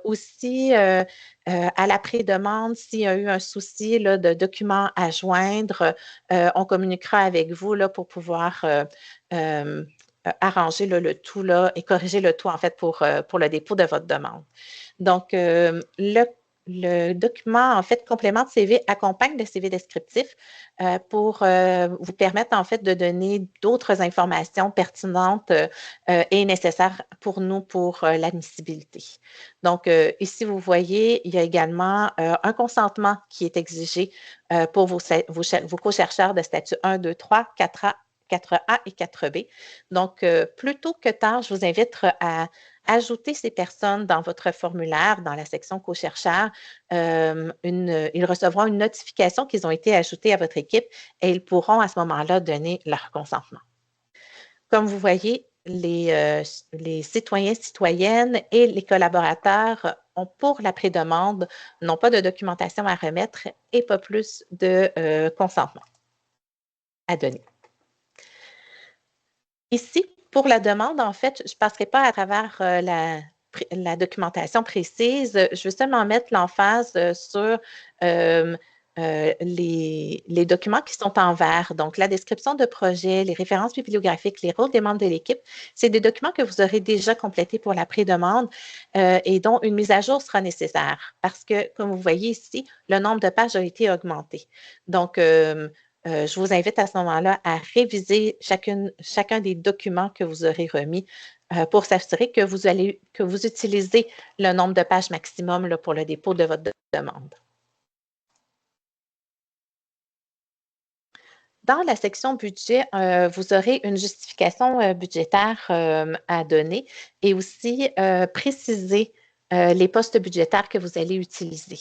Aussi, à la pré-demande, s'il y a eu un souci là, de documents à joindre, on communiquera avec vous là, pour pouvoir arranger là, le tout là, et corriger le tout en fait pour le dépôt de votre demande. Donc, le document, en fait, complément de CV accompagne le CV descriptif pour vous permettre, en fait, de donner d'autres informations pertinentes et nécessaires pour nous pour l'admissibilité. Donc, ici, vous voyez, il y a également un consentement qui est exigé pour vos co-chercheurs de statut 1, 2, 3, 4A, 4A et 4B. Donc, plus tôt que tard, je vous invite à ajouter ces personnes dans votre formulaire, dans la section co-chercheurs. Ils recevront une notification qu'ils ont été ajoutés à votre équipe et ils pourront à ce moment-là donner leur consentement. Comme vous voyez, les citoyens, citoyennes et les collaborateurs ont pour la pré-demande, n'ont pas de documentation à remettre et pas plus de consentement à donner. Ici, pour la demande, en fait, je ne passerai pas à travers la documentation précise. Je veux seulement mettre l'emphase sur les documents qui sont en vert. Donc, la description de projet, les références bibliographiques, les rôles des membres de l'équipe, c'est des documents que vous aurez déjà complétés pour la pré-demande et dont une mise à jour sera nécessaire parce que, comme vous voyez ici, le nombre de pages a été augmenté. Donc, je vous invite à ce moment-là à réviser chacun des documents que vous aurez remis pour s'assurer que vous utilisez le nombre de pages maximum là, pour le dépôt de votre demande. Dans la section budget, vous aurez une justification budgétaire à donner et aussi préciser les postes budgétaires que vous allez utiliser.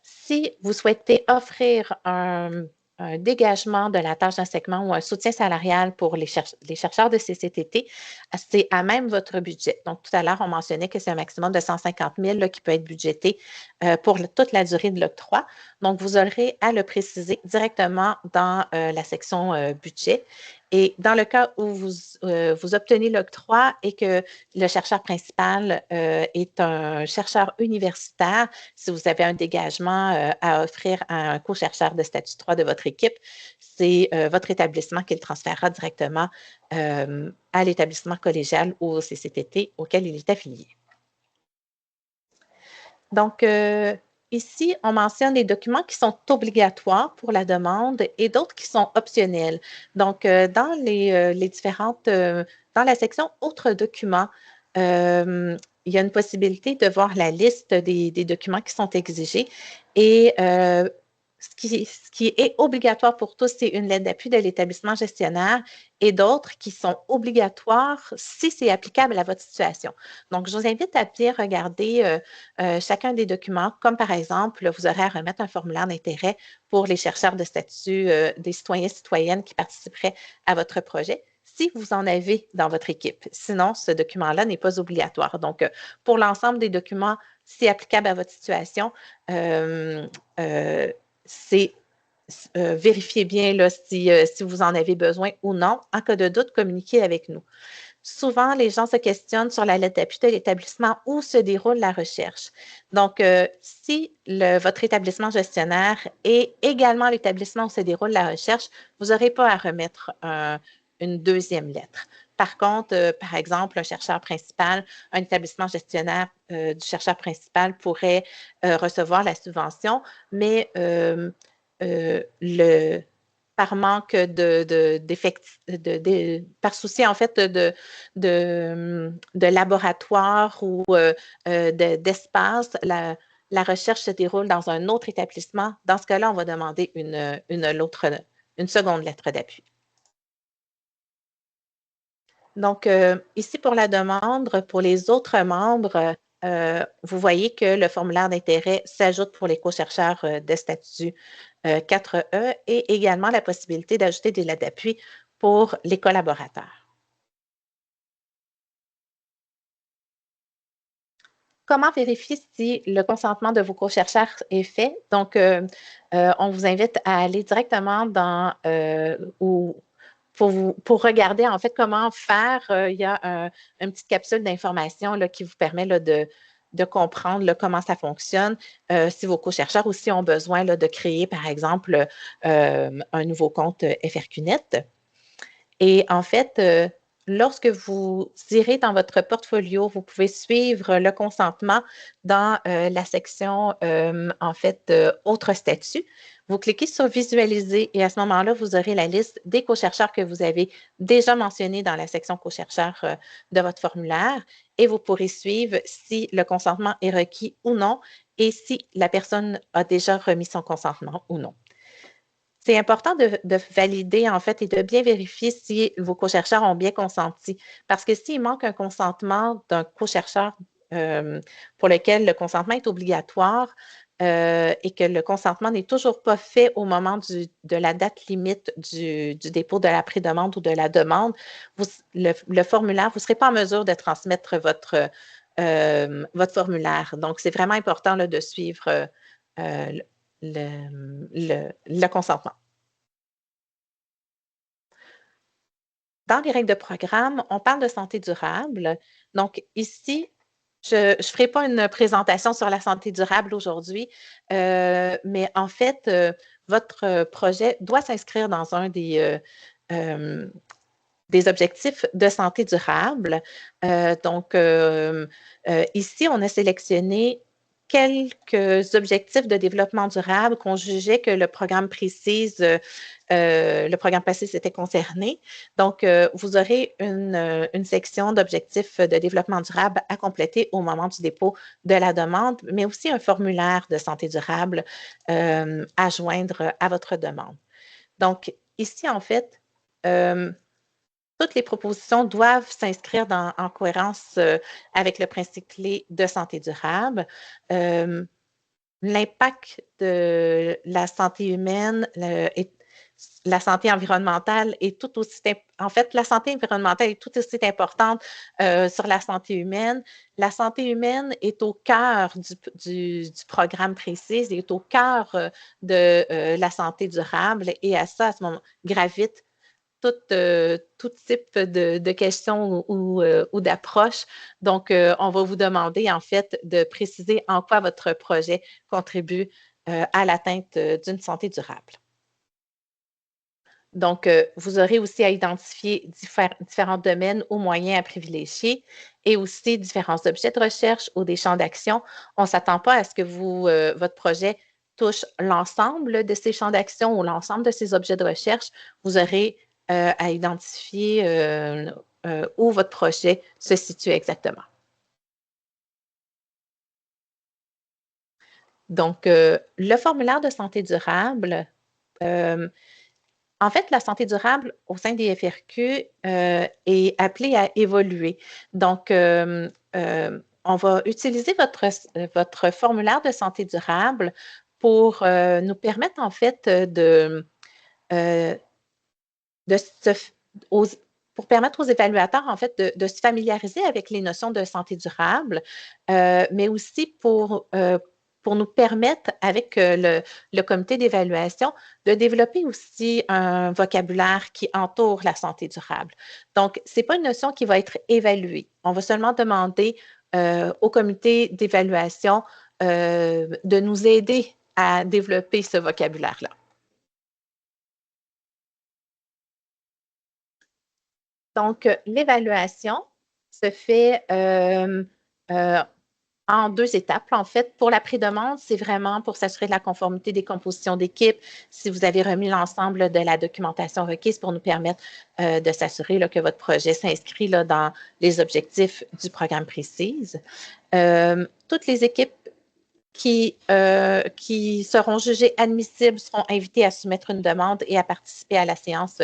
Si vous souhaitez offrir un un dégagement de la tâche d'enseignement ou un soutien salarial pour les chercheurs de CCTT, c'est à même votre budget. Donc, tout à l'heure, on mentionnait que c'est un maximum de 150 000 là, qui peut être budgété pour toute la durée de l'octroi. Donc, vous aurez à le préciser directement dans la section budget. Et dans le cas où vous obtenez l'octroi et que le chercheur principal est un chercheur universitaire, si vous avez un dégagement à offrir à un co-chercheur de statut 3 de votre équipe, c'est votre établissement qui le transférera directement à l'établissement collégial ou au CCTT auquel il est affilié. Donc, ici, on mentionne les documents qui sont obligatoires pour la demande et d'autres qui sont optionnels. Donc, dans les différentes, dans la section Autres documents, il y a une possibilité de voir la liste des documents qui sont exigés et ce qui est obligatoire pour tous, c'est une lettre d'appui de l'établissement gestionnaire et d'autres qui sont obligatoires si c'est applicable à votre situation. Donc, je vous invite à bien regarder chacun des documents, comme par exemple, vous aurez à remettre un formulaire d'intérêt pour les chercheurs de statut des citoyens et citoyennes qui participeraient à votre projet, si vous en avez dans votre équipe. Sinon, ce document-là n'est pas obligatoire. Donc, pour l'ensemble des documents, si applicable à votre situation, c'est vérifiez bien là, si vous en avez besoin ou non. En cas de doute, communiquez avec nous. Souvent, les gens se questionnent sur la lettre d'appui de l'établissement où se déroule la recherche. Donc, si votre établissement gestionnaire est également l'établissement où se déroule la recherche, vous n'aurez pas à remettre une deuxième lettre. Par contre, par exemple, un chercheur principal, un établissement gestionnaire du chercheur principal pourrait recevoir la subvention, mais par manque par souci en fait de laboratoire ou d'espace, la recherche se déroule dans un autre établissement. Dans ce cas-là, on va demander une seconde lettre d'appui. Donc, ici, pour la demande, pour les autres membres, vous voyez que le formulaire d'intérêt s'ajoute pour les co-chercheurs de statut 4E et également la possibilité d'ajouter des lettres d'appui pour les collaborateurs. Comment vérifier si le consentement de vos co-chercheurs est fait? Donc, on vous invite à aller directement dans pour regarder en fait comment faire. Il y a une petite capsule d'information qui vous permet là, de comprendre là, comment ça fonctionne. Si vos co-chercheurs aussi ont besoin là, de créer, par exemple, un nouveau compte FRQNet. Et en fait, lorsque vous irez dans votre portfolio, vous pouvez suivre le consentement dans la section, en fait, Autres statuts. Vous cliquez sur Visualiser et à ce moment-là, vous aurez la liste des co-chercheurs que vous avez déjà mentionnés dans la section co-chercheurs de votre formulaire et vous pourrez suivre si le consentement est requis ou non et si la personne a déjà remis son consentement ou non. C'est important de valider, en fait, et de bien vérifier si vos co-chercheurs ont bien consenti. Parce que s'il manque un consentement d'un co-chercheur pour lequel le consentement est obligatoire et que le consentement n'est toujours pas fait au moment de la date limite du dépôt de la prédemande ou de la demande, le formulaire, vous ne serez pas en mesure de transmettre votre formulaire. Donc, c'est vraiment important là, de suivre le consentement. Dans les règles de programme, on parle de santé durable. Donc, ici, je ne ferai pas une présentation sur la santé durable aujourd'hui, mais en fait, votre projet doit s'inscrire dans un des objectifs de santé durable. Donc, ici, on a sélectionné quelques objectifs de développement durable qu'on jugeait que le programme précise, le programme passé s'était concerné. Donc, vous aurez une section d'objectifs de développement durable à compléter au moment du dépôt de la demande, mais aussi un formulaire de santé durable à joindre à votre demande. Donc, ici, en fait, toutes les propositions doivent s'inscrire en cohérence avec le principe clé de santé durable. L'impact de la santé humaine la santé environnementale est tout aussi, en fait, la santé environnementale est tout aussi importante sur la santé humaine. La santé humaine est au cœur du programme précis, est au cœur de la santé durable et à ça, à ce moment, gravite tout type de questions ou d'approches. Donc, on va vous demander, en fait, de préciser en quoi votre projet contribue à l'atteinte d'une santé durable. Donc, vous aurez aussi à identifier différents domaines ou moyens à privilégier et aussi différents objets de recherche ou des champs d'action. On ne s'attend pas à ce que votre projet touche l'ensemble de ces champs d'action ou l'ensemble de ces objets de recherche. Vous aurez à identifier où votre projet se situe exactement. Donc, le formulaire de santé durable, en fait, la santé durable au sein des FRQ est appelée à évoluer. Donc, on va utiliser votre formulaire de santé durable pour nous permettre, en fait, pour permettre aux évaluateurs, en fait, de se familiariser avec les notions de santé durable, mais aussi pour nous permettre, avec le comité d'évaluation, de développer aussi un vocabulaire qui entoure la santé durable. Donc, ce n'est pas une notion qui va être évaluée. On va seulement demander au comité d'évaluation de nous aider à développer ce vocabulaire-là. Donc, l'évaluation se fait en 2 étapes. En fait, pour la pré-demande, c'est vraiment pour s'assurer de la conformité des compositions d'équipe. Si vous avez remis l'ensemble de la documentation requise pour nous permettre de s'assurer que votre projet s'inscrit dans les objectifs du programme précis. Toutes les équipes qui seront jugées admissibles seront invitées à soumettre une demande et à participer à la séance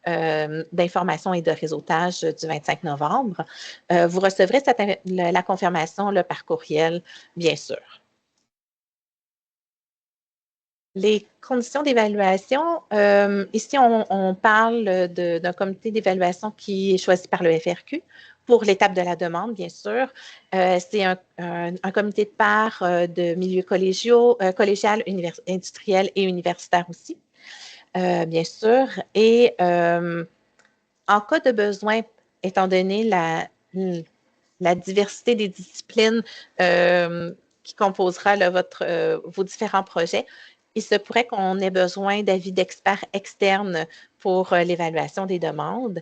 d'information et de réseautage du 25 novembre. Vous recevrez la confirmation par courriel, bien sûr. Les conditions d'évaluation, ici, on parle d'un comité d'évaluation qui est choisi par le FRQ pour l'étape de la demande, bien sûr. C'est un comité de part de milieux collégial, industriel et universitaire aussi, bien sûr. Et en cas de besoin, étant donné la diversité des disciplines qui composera vos différents projets, il se pourrait qu'on ait besoin d'avis d'experts externes pour l'évaluation des demandes.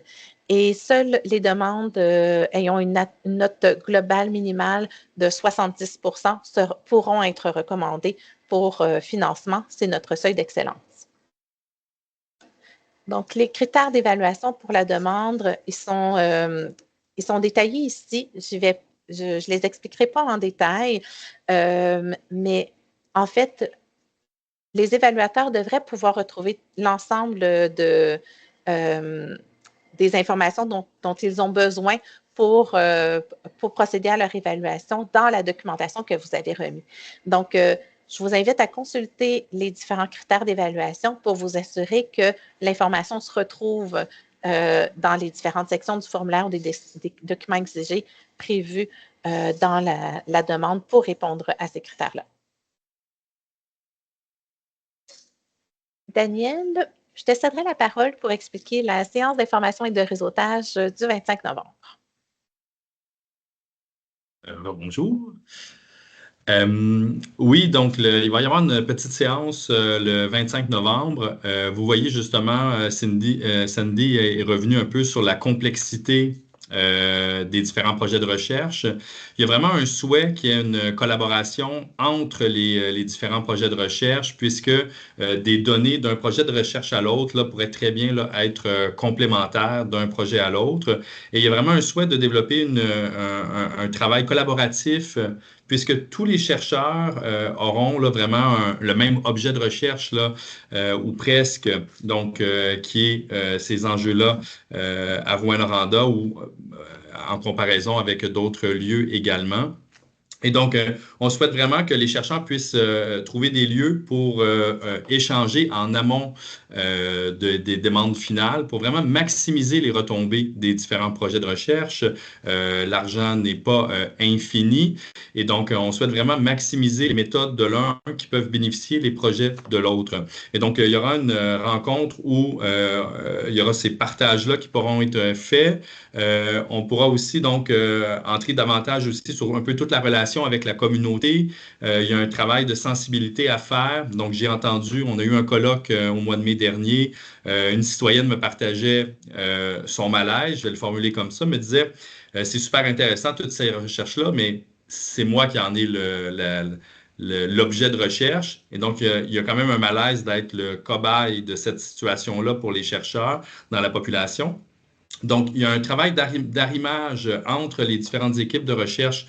Et seules les demandes ayant une note globale minimale de 70 pourront être recommandées pour financement. C'est notre seuil d'excellence. Donc, les critères d'évaluation pour la demande, ils sont détaillés ici. Je ne les expliquerai pas en détail, mais en fait, les évaluateurs devraient pouvoir retrouver l'ensemble des informations dont ils ont besoin pour procéder à leur évaluation dans la documentation que vous avez remise. Donc, je vous invite à consulter les différents critères d'évaluation pour vous assurer que l'information se retrouve dans les différentes sections du formulaire ou des documents exigés prévus dans la demande pour répondre à ces critères-là. Daniel, je te céderai la parole pour expliquer la séance d'information et de réseautage du 25 novembre. Bonjour. Oui, donc il va y avoir une petite séance le 25 novembre. Vous voyez justement, Sandy est revenue un peu sur la complexité des différents projets de recherche. Il y a vraiment un souhait qu'il y ait une collaboration entre les différents projets de recherche, puisque des données d'un projet de recherche à l'autre pourraient très bien être complémentaires d'un projet à l'autre. Et il y a vraiment un souhait de développer un travail collaboratif, puisque tous les chercheurs auront vraiment le même objet de recherche, ou presque, donc qui est ces enjeux-là à Rouyn-Noranda ou en comparaison avec d'autres lieux également. Et donc, on souhaite vraiment que les chercheurs puissent trouver des lieux pour échanger en amont des demandes finales pour vraiment maximiser les retombées des différents projets de recherche. L'argent n'est pas infini et donc, on souhaite vraiment maximiser les méthodes de l'un qui peuvent bénéficier les projets de l'autre. Et donc, il y aura une rencontre où il y aura ces partages-là qui pourront être faits. On pourra aussi donc entrer davantage aussi sur un peu toute la relation avec la communauté. Il y a un travail de sensibilité à faire. Donc, j'ai entendu, on a eu un colloque au mois de mai dernier. Une citoyenne me partageait son malaise, je vais le formuler comme ça, me disait, c'est super intéressant toutes ces recherches-là, mais c'est moi qui en ai l'objet de recherche. Et donc, il y a quand même un malaise d'être le cobaye de cette situation-là pour les chercheurs dans la population. Donc, il y a un travail d'arrimage entre les différentes équipes de recherche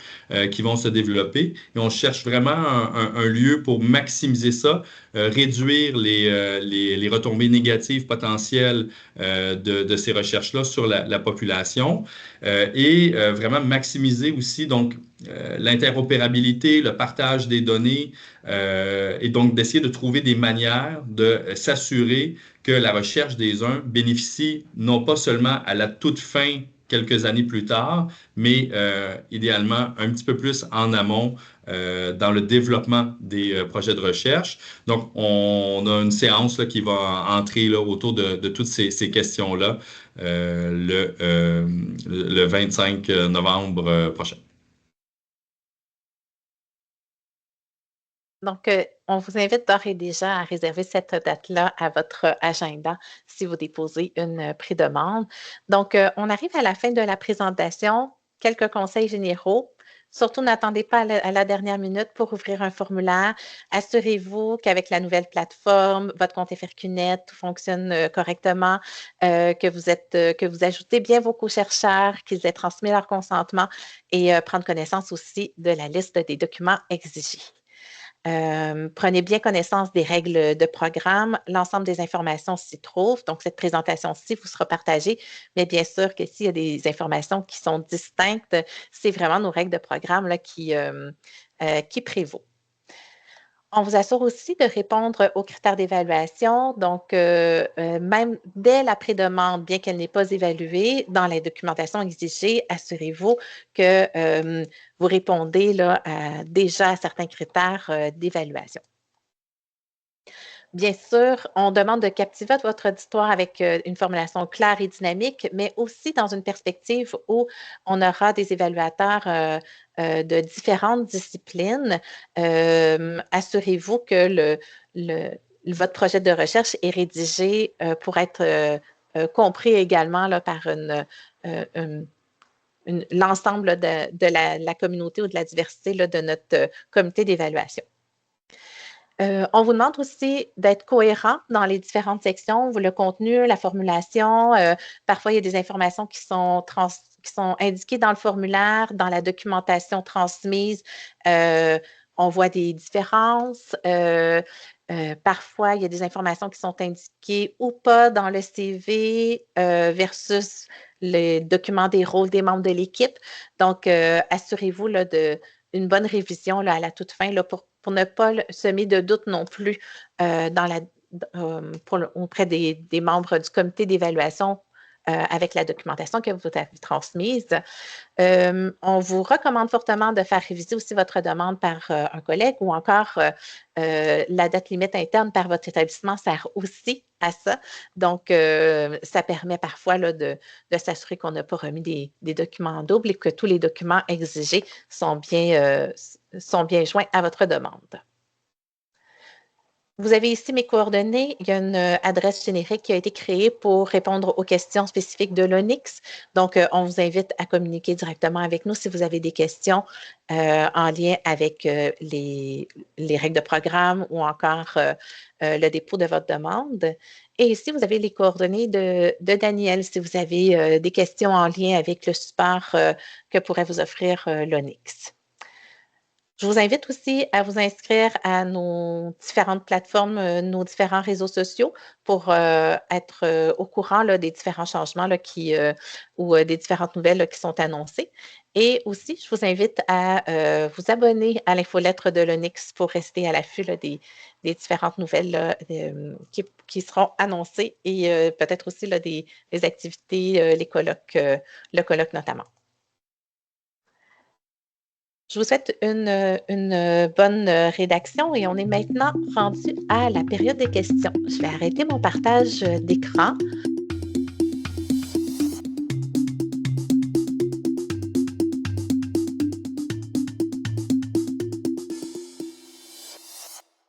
qui vont se développer et on cherche vraiment un lieu pour maximiser ça, réduire les retombées négatives potentielles de ces recherches-là sur la population et vraiment maximiser aussi donc l'interopérabilité, le partage des données et donc d'essayer de trouver des manières de s'assurer que la recherche des uns bénéficie non pas seulement à la toute fin quelques années plus tard, mais idéalement un petit peu plus en amont dans le développement des projets de recherche. Donc, on a une séance là, qui va entrer là, autour de toutes ces questions-là le 25 novembre prochain. Donc, on vous invite d'ores et déjà à réserver cette date-là à votre agenda si vous déposez une pré-demande. Donc, on arrive à la fin de la présentation. Quelques conseils généraux. Surtout, n'attendez pas à la dernière minute pour ouvrir un formulaire. Assurez-vous qu'avec la nouvelle plateforme, votre compte FRQNet, tout fonctionne correctement, que vous ajoutez bien vos co-chercheurs, qu'ils aient transmis leur consentement et prendre connaissance aussi de la liste des documents exigés. Prenez bien connaissance des règles de programme. L'ensemble des informations s'y trouve. Donc, cette présentation-ci vous sera partagée. Mais bien sûr que s'il y a des informations qui sont distinctes, c'est vraiment nos règles de programme là, qui prévaut. On vous assure aussi de répondre aux critères d'évaluation. Donc, même dès la pré-demande, bien qu'elle n'est pas évaluée, dans la documentation exigée, assurez-vous que vous répondez là, déjà à certains critères d'évaluation. Bien sûr, on demande de captiver votre auditoire avec une formulation claire et dynamique, mais aussi dans une perspective où on aura des évaluateurs de différentes disciplines. Assurez-vous que votre projet de recherche est rédigé pour être compris également là, par l'ensemble de la communauté ou de la diversité là, de notre comité d'évaluation. On vous demande aussi d'être cohérent dans les différentes sections, le contenu, la formulation. Parfois, il y a des informations qui sont indiquées dans le formulaire, dans la documentation transmise. On voit des différences. Parfois, il y a des informations qui sont indiquées ou pas dans le CV versus le document des rôles des membres de l'équipe. Donc, assurez-vous là, d'une bonne révision là, à la toute fin là, pour ne pas semer de doute non plus auprès des membres du comité d'évaluation avec la documentation que vous avez transmise. On vous recommande fortement de faire réviser aussi votre demande par un collègue ou encore la date limite interne par votre établissement sert aussi à ça. Donc, ça permet parfois là, de s'assurer qu'on n'a pas remis des documents en double et que tous les documents exigés sont bien joints à votre demande. Vous avez ici mes coordonnées. Il y a une adresse générique qui a été créée pour répondre aux questions spécifiques de l'ONIX. Donc, on vous invite à communiquer directement avec nous si vous avez des questions en lien avec les règles de programme ou encore le dépôt de votre demande. Et ici, vous avez les coordonnées de Daniel si vous avez des questions en lien avec le support que pourrait vous offrir l'ONIX. Je vous invite aussi à vous inscrire à nos différentes plateformes, nos différents réseaux sociaux pour être au courant là, des différents changements là, ou des différentes nouvelles là, qui sont annoncées. Et aussi, je vous invite à vous abonner à l'infolettre de l'Onyx pour rester à l'affût des différentes nouvelles là, qui seront annoncées et peut-être aussi là, des activités, les colloques, le colloque notamment. Je vous souhaite une bonne rédaction et on est maintenant rendu à la période des questions. Je vais arrêter mon partage d'écran.